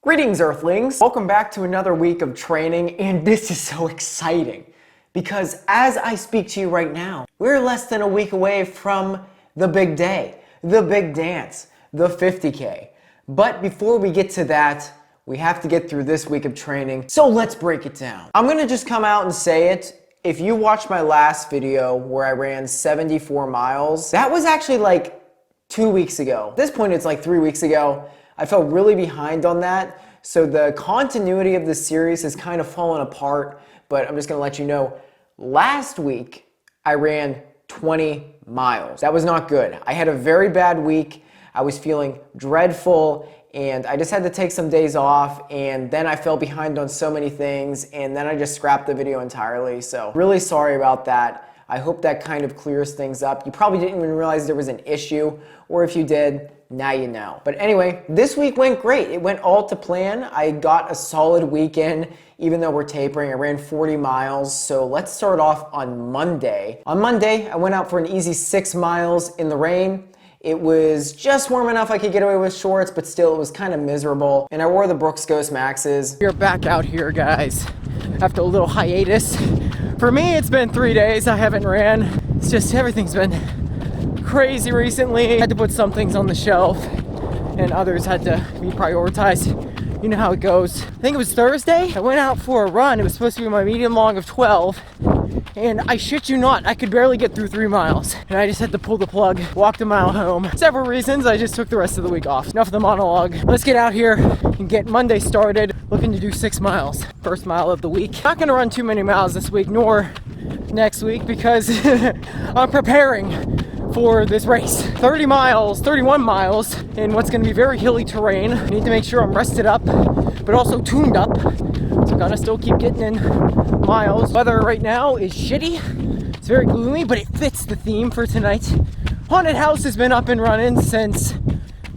Greetings, Earthlings! Welcome back to another week of training, and this is so exciting because as I speak to you right now, we're less than a week away from the big day, the big dance, the 50K. But before we get to that, we have to get through this week of training, so let's break it down. I'm gonna just come out and say it. If you watched my last video where I ran 74 miles, that was actually like 2 weeks ago. At this point, it's like 3 weeks ago. I felt really behind on that, so the continuity of the series has kind of fallen apart, but I'm just gonna let you know, last week I ran 20 miles. That was not good. I had a very bad week. I was feeling dreadful, and I just had to take some days off, and then I fell behind on so many things, and then I just scrapped the video entirely, so really sorry about that. I hope that kind of clears things up. You probably didn't even realize there was an issue, or if you did, now you know. But anyway, this week went great. It went all to plan. I got a solid weekend, even though we're tapering. I ran 40 miles, so let's start off on Monday. On Monday, I went out for an easy 6 miles in the rain. It was just warm enough I could get away with shorts, but still it was kind of miserable. And I wore the Brooks Ghost Maxes. We're back out here, guys, after a little hiatus. For me, it's been 3 days I haven't ran. It's just everything's been crazy recently. I had to put some things on the shelf and others had to be prioritized. You know how it goes. I think it was Thursday. I went out for a run. It was supposed to be my medium long of 12. And I shit you not, I could barely get through 3 miles. And I just had to pull the plug, walked a mile home. Several reasons, I just took the rest of the week off. Enough of the monologue. Let's get out here and get Monday started. Looking to do 6 miles. First mile of the week. Not gonna run too many miles this week, nor next week, because I'm preparing for this race. 30 miles, 31 miles in what's gonna be very hilly terrain. I need to make sure I'm rested up, but also tuned up. So I'm gonna still keep getting in miles. Weather right now is shitty. It's very gloomy, but it fits the theme for tonight. Haunted house has been up and running since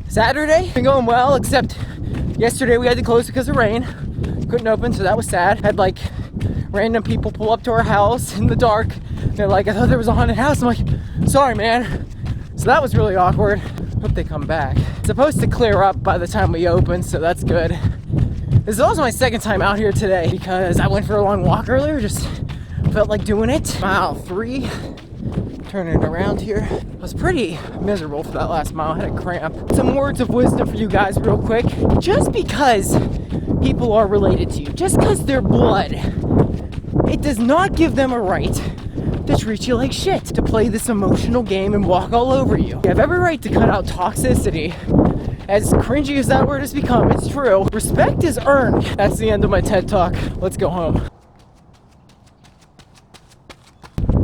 Saturday. Been going well, except yesterday we had to close because of rain. Couldn't open, so that was sad. Had like random people pull up to our house in the dark. They're like, I thought there was a haunted house. I'm like, sorry, man. So that was really awkward. Hope they come back. It's supposed to clear up by the time we open, so that's good. This is also my second time out here today because I went for a long walk earlier, just felt like doing it. Mile 3, turning it around here. I was pretty miserable for that last mile, I had a cramp. Some words of wisdom for you guys real quick. Just because people are related to you, just because they're blood, it does not give them a right to treat you like shit, to play this emotional game and walk all over you. You have every right to cut out toxicity. As cringy as that word has become, it's true. Respect is earned. That's the end of my TED Talk. Let's go home.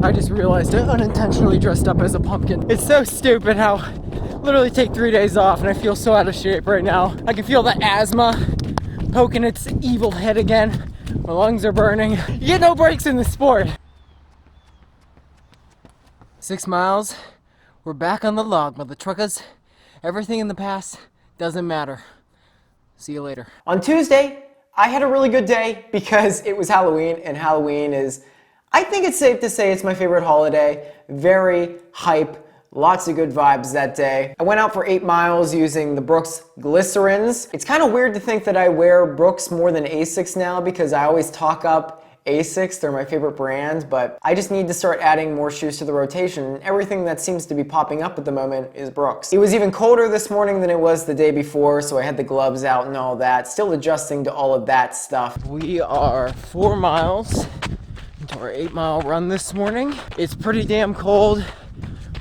I just realized I unintentionally dressed up as a pumpkin. It's so stupid how I literally take 3 days off and I feel so out of shape right now. I can feel that asthma poking its evil head again. My lungs are burning. You get no breaks in this sport. 6 miles. We're back on the log, mother truckers. Everything in the past doesn't matter. See you later. On Tuesday, I had a really good day because it was Halloween, and Halloween is, I think it's safe to say, it's my favorite holiday. Very hype, lots of good vibes that day. I went out for 8 miles using the Brooks Glycerins. It's kind of weird to think that I wear Brooks more than Asics now because I always talk up Asics, they're my favorite brand, but I just need to start adding more shoes to the rotation. Everything that seems to be popping up at the moment is Brooks. It was even colder this morning than it was the day before, so I had the gloves out and all that. Still adjusting to all of that stuff. We are 4 miles into our 8 mile run this morning. It's pretty damn cold.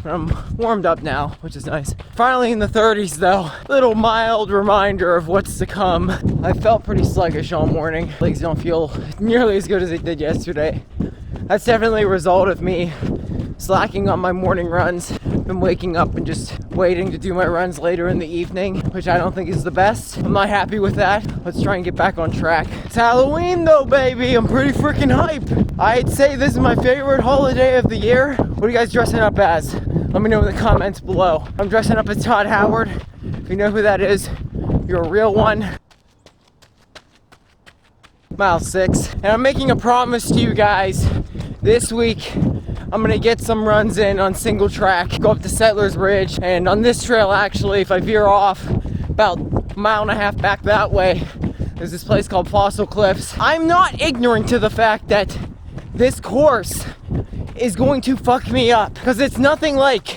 I'm warmed up now, which is nice. Finally in the 30s though. Little mild reminder of what's to come. I felt pretty sluggish all morning. Legs don't feel nearly as good as they did yesterday. That's definitely a result of me slacking on my morning runs. Been waking up and just waiting to do my runs later in the evening, which I don't think is the best. I'm not happy with that. Let's try and get back on track. It's Halloween though, baby. I'm pretty freaking hype. I'd say this is my favorite holiday of the year. What are you guys dressing up as? Let me know in the comments below. I'm dressing up as Todd Howard. If you know who that is, you're a real one. Mile 6. And I'm making a promise to you guys. This week, I'm gonna get some runs in on single track, go up to Settlers Ridge, and on this trail actually, if I veer off about a mile and a half back that way, There's this place called Fossil Cliffs. I'm not ignorant to the fact that this course is going to fuck me up because it's nothing like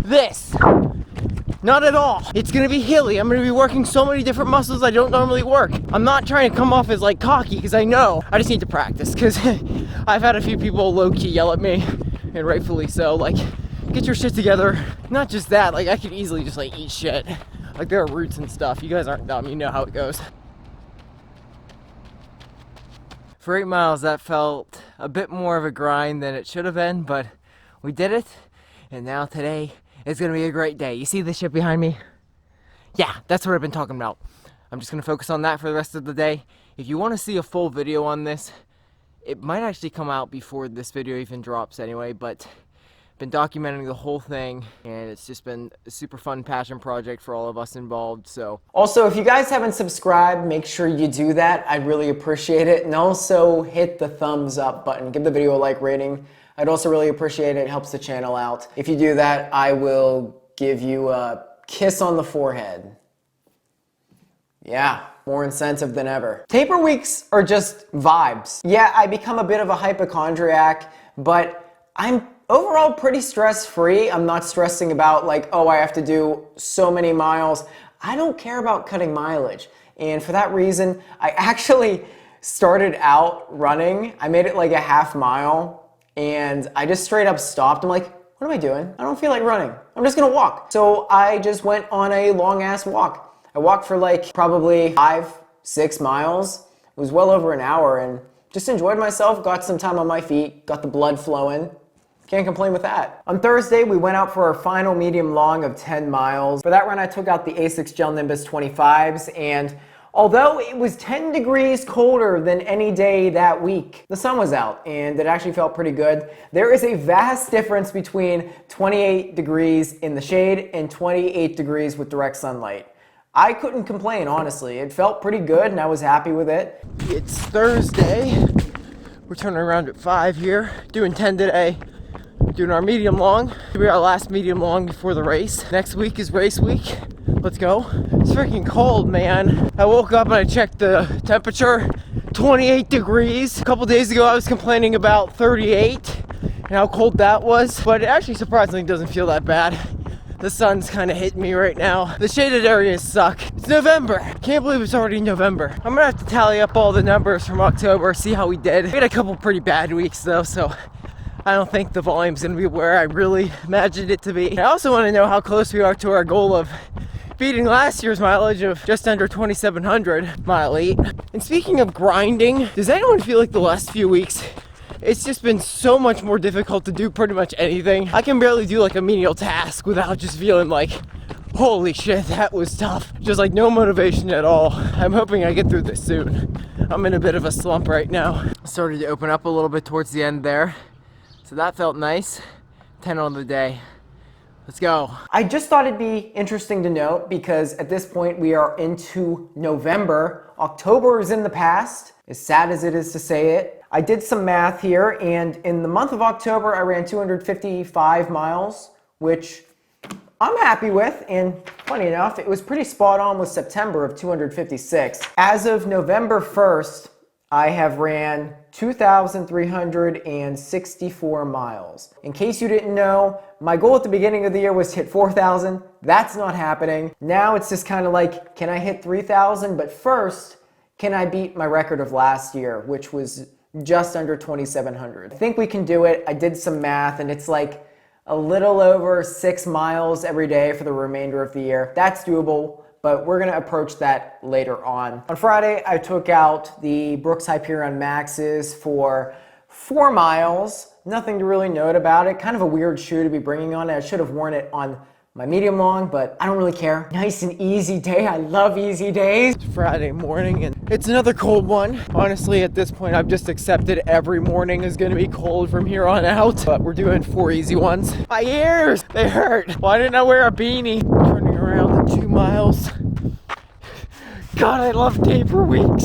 this. Not at all. It's gonna be hilly. I'm gonna be working so many different muscles I don't normally work. I'm not trying to come off as like cocky because I know. I just need to practice because I've had a few people low-key yell at me, and rightfully so, like, get your shit together. Not just that, like I could easily just like eat shit. Like there are roots and stuff. You guys aren't dumb, you know how it goes. For 8 miles, that felt a bit more of a grind than it should have been, but we did it, and now today is gonna be a great day. You see this shit behind me? Yeah, that's what I've been talking about. I'm just gonna focus on that for the rest of the day. If you wanna see a full video on this, it might actually come out before this video even drops anyway, but been documenting the whole thing, and it's just been a super fun passion project for all of us involved. So also, if you guys haven't subscribed, make sure you do that. I'd really appreciate it. And also hit the thumbs up button, give the video a like rating. I'd also really appreciate it. It helps the channel out. If you do that, I will give you a kiss on the forehead. Yeah, more incentive than ever. Taper weeks are just vibes. Yeah, I become a bit of a hypochondriac, but I'm overall pretty stress-free. I'm not stressing about like, oh, I have to do so many miles. I don't care about cutting mileage. And for that reason, I actually started out running. I made it like a half mile and I just straight up stopped. I'm like, what am I doing? I don't feel like running. I'm just gonna walk. So I just went on a long ass walk. I walked for like probably 5-6 miles. It was well over an hour and just enjoyed myself, got some time on my feet, got the blood flowing. Can't complain with that. On Thursday, we went out for our final medium long of 10 miles. For that run, I took out the ASICS Gel Nimbus 25s, and although it was 10 degrees colder than any day that week, the sun was out, and it actually felt pretty good. There is a vast difference between 28 degrees in the shade and 28 degrees with direct sunlight. I couldn't complain, honestly. It felt pretty good, and I was happy with it. It's Thursday. We're turning around at 5 here, doing 10 today. Doing our medium long. It'll be our last medium long before the race. Next week is race week. Let's go. It's freaking cold, man. I woke up and I checked the temperature. 28 degrees. A couple days ago I was complaining about 38 and how cold that was. But it actually surprisingly doesn't feel that bad. The sun's kind of hitting me right now. The shaded areas suck. It's November. Can't believe it's already November. I'm gonna have to tally up all the numbers from October, see how we did. We had a couple pretty bad weeks though, so I don't think the volume's gonna be where I really imagined it to be. I also want to know how close we are to our goal of beating last year's mileage of just under 2,700 mile 8. And speaking of grinding, does anyone feel like the last few weeks it's just been so much more difficult to do pretty much anything? I can barely do like a menial task without just feeling like, holy shit, that was tough. Just like no motivation at all. I'm hoping I get through this soon. I'm in a bit of a slump right now. Started to open up a little bit towards the end there. So that felt nice. 10 on the day. Let's go. I just thought it'd be interesting to note because at this point we are into November. October is in the past, as sad as it is to say it. I did some math here, and in the month of October I ran 255 miles, which I'm happy with, and funny enough, it was pretty spot on with September of 256. As of November 1st, I have ran 2,364 miles. In case you didn't know, my goal at the beginning of the year was to hit 4,000. That's not happening. Now it's just kind of like, can I hit 3,000? But first, can I beat my record of last year, which was just under 2,700? I think we can do it. I did some math, and it's like a little over 6 miles every day for the remainder of the year. That's doable, but we're gonna approach that later on. On Friday, I took out the Brooks Hyperion Maxes for 4 miles. Nothing to really note about it. Kind of a weird shoe to be bringing on. I should have worn it on my medium long, but I don't really care. Nice and easy day. I love easy days. It's Friday morning and it's another cold one. Honestly, at this point, I've just accepted every morning is gonna be cold from here on out, but we're doing 4 easy ones. My ears, they hurt. Why didn't I wear a beanie? Turning around in 2 miles. God, I love taper weeks.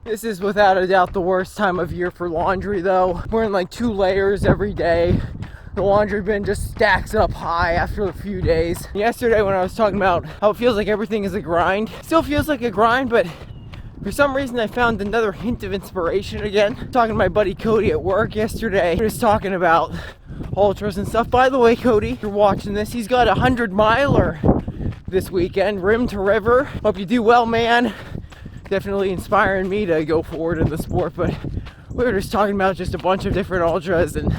This is without a doubt the worst time of year for laundry though. Wearing like 2 layers every day. The laundry bin just stacks up high after a few days. Yesterday when I was talking about how it feels like everything is a grind, still feels like a grind, but for some reason I found another hint of inspiration again. Talking to my buddy Cody at work yesterday, he was talking about ultras and stuff. By the way, Cody, if you're watching this, he's got a 100-miler this weekend, rim to river. Hope you do well, man. Definitely inspiring me to go forward in the sport, but we were just talking about just a bunch of different ultras and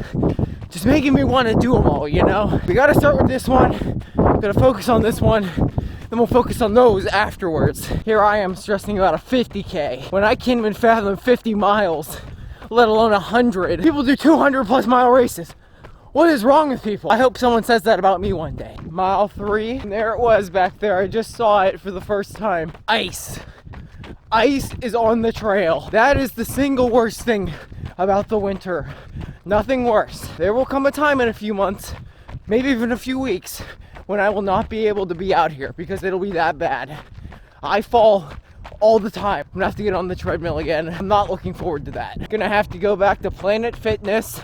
just making me want to do them all, you know? We gotta start with this one, gotta focus on this one, then we'll focus on those afterwards. Here I am stressing about a 50K when I can't even fathom 50 miles, let alone 100. People do 200+ mile races. What is wrong with people? I hope someone says that about me one day. Mile 3, and there it was back there. I just saw it for the first time. Ice. Ice is on the trail. That is the single worst thing about the winter. Nothing worse. There will come a time in a few months, maybe even a few weeks, when I will not be able to be out here because it'll be that bad. I fall all the time. I'm gonna have to get on the treadmill again. I'm not looking forward to that. I'm gonna have to go back to Planet Fitness,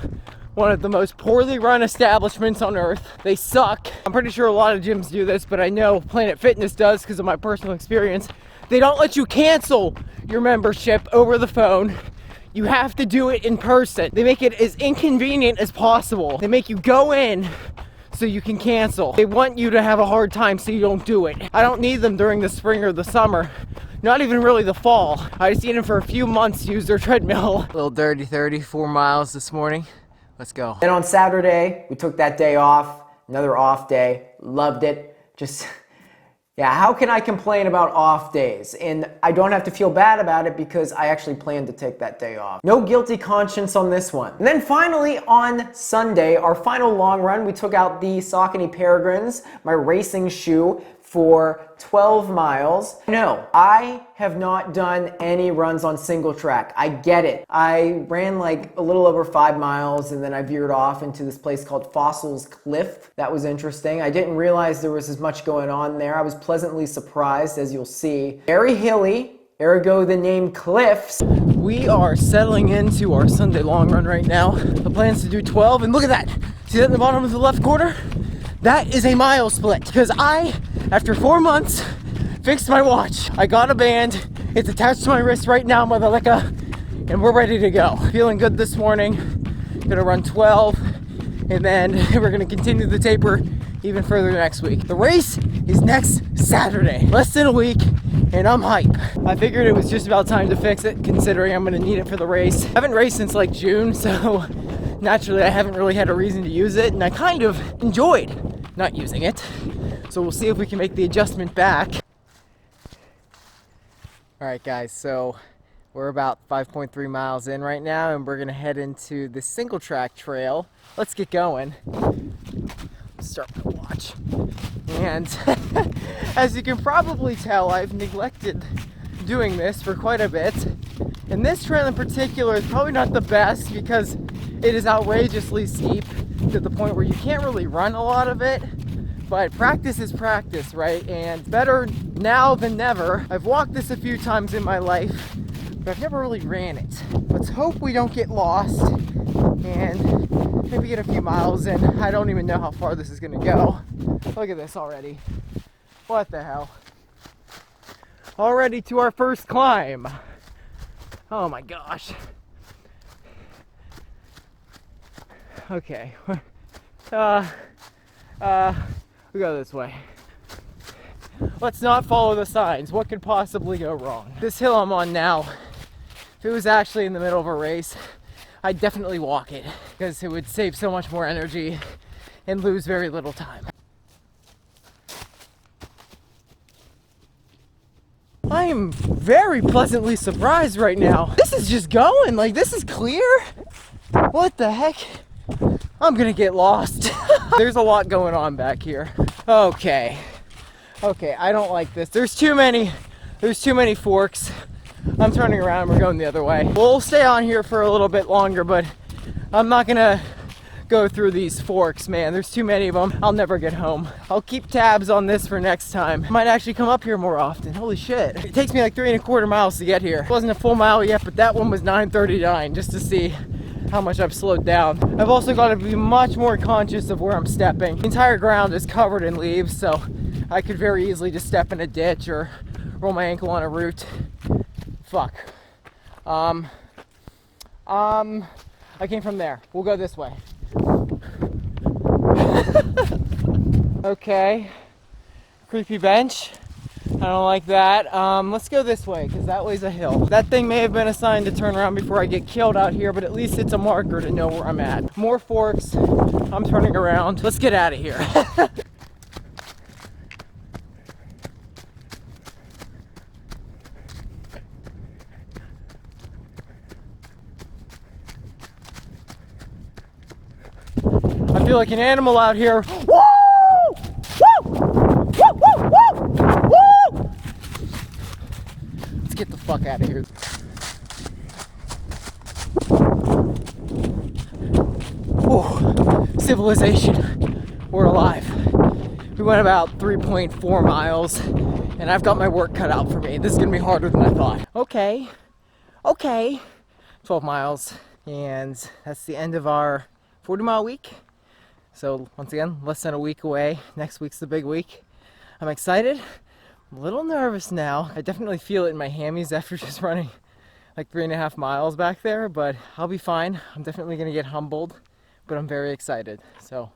one of the most poorly run establishments on earth. They suck. I'm pretty sure a lot of gyms do this, but I know Planet Fitness does because of my personal experience. They don't let you cancel your membership over the phone. You have to do it in person. They make it as inconvenient as possible. They make you go in so you can cancel. They want you to have a hard time so you don't do it. I don't need them during the spring or the summer. Not even really the fall. I just need them for a few months to use their treadmill. Little dirty 30, 4 miles this morning. Let's go. Then on Saturday, we took that day off, another off day, loved it. Just, yeah, how can I complain about off days? And I don't have to feel bad about it because I actually planned to take that day off. No guilty conscience on this one. And then finally on Sunday, our final long run, we took out the Saucony Peregrines, my racing shoe, for 12 miles. No, I have not done any runs on single track. I get it. I ran like a little over 5 miles and then I veered off into this place called Fossils Cliff. That was interesting. I didn't realize there was as much going on there. I was pleasantly surprised, as you'll see. Very hilly, ergo the name Cliffs. We are settling into our Sunday long run right now. The plan is to do 12, and look at that. See that in the bottom of the left quarter? That is a mile split, because I, after 4 months, fixed my watch. I got a band, it's attached to my wrist right now, Madaleka, and we're ready to go. Feeling good this morning, gonna run 12, and then we're gonna continue the taper even further next week. The race is next Saturday, less than a week, and I'm hype. I figured it was just about time to fix it, considering I'm gonna need it for the race. I haven't raced since like June, so naturally I haven't really had a reason to use it, and I kind of enjoyed not using it. So we'll see if we can make the adjustment back. All right guys, so we're about 5.3 miles in right now, and we're gonna head into the single track trail. Let's get going. Start my watch. And as you can probably tell, I've neglected doing this for quite a bit. And this trail in particular is probably not the best because it is outrageously steep to the point where you can't really run a lot of it. But practice is practice, right? And better now than never. I've walked this a few times in my life, but I've never really ran it. Let's hope we don't get lost and maybe get a few miles in. I don't even know how far this is gonna go. Look at this already. What the hell? Already to our first climb. Oh my gosh. Okay. We go this way. Let's not follow the signs. What could possibly go wrong? This hill I'm on now, if it was actually in the middle of a race, I'd definitely walk it because it would save so much more energy and lose very little time. I am very pleasantly surprised right now. This is just going, like this is clear. What the heck? I'm gonna get lost. There's a lot going on back here. Okay, I don't like this. There's too many forks. I'm turning around, we're going the other way. We'll stay on here for a little bit longer, but I'm not gonna go through these forks, man. There's too many of them. I'll never get home. I'll keep tabs on this for next time. I might actually come up here more often. Holy shit. It takes me like 3.25 miles to get here. It wasn't a full mile yet, but that one was 9:39 just to see how much I've slowed down. I've also got to be much more conscious of where I'm stepping. The entire ground is covered in leaves, so I could very easily just step in a ditch or roll my ankle on a root. Fuck. I came from there. We'll go this way. Okay. Creepy bench. I don't like that. Let's go this way, because that way's a hill. That thing may have been a sign to turn around before I get killed out here, but at least it's a marker to know where I'm at. More forks. I'm turning around. Let's get out of here. I feel like an animal out here. Woo! Woo! Woo! Woo! Woo! Woo! Let's get the fuck out of here. Oh, civilization. We're alive. We went about 3.4 miles, and I've got my work cut out for me. This is gonna be harder than I thought. Okay. 12 miles, and that's the end of our 40-mile week. So once again, less than a week away. Next week's the big week. I'm excited. I'm a little nervous now. I definitely feel it in my hammies after just running like 3.5 miles back there, but I'll be fine. I'm definitely gonna get humbled, but I'm very excited. So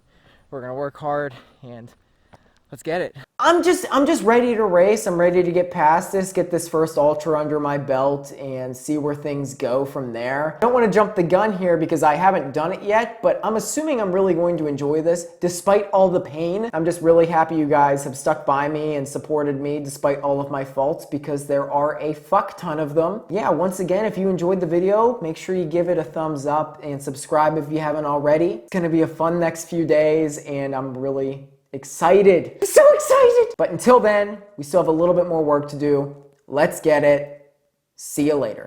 we're gonna work hard and let's get it. I'm just ready to race. I'm ready to get past this, get this first ultra under my belt and see where things go from there. I don't want to jump the gun here because I haven't done it yet, but I'm assuming I'm really going to enjoy this despite all the pain. I'm just really happy you guys have stuck by me and supported me despite all of my faults, because there are a fuck ton of them. Yeah, once again, if you enjoyed the video, make sure you give it a thumbs up and subscribe if you haven't already. It's gonna be a fun next few days and I'm really excited. So excited! But until then, we still have a little bit more work to do. Let's get it. See you later.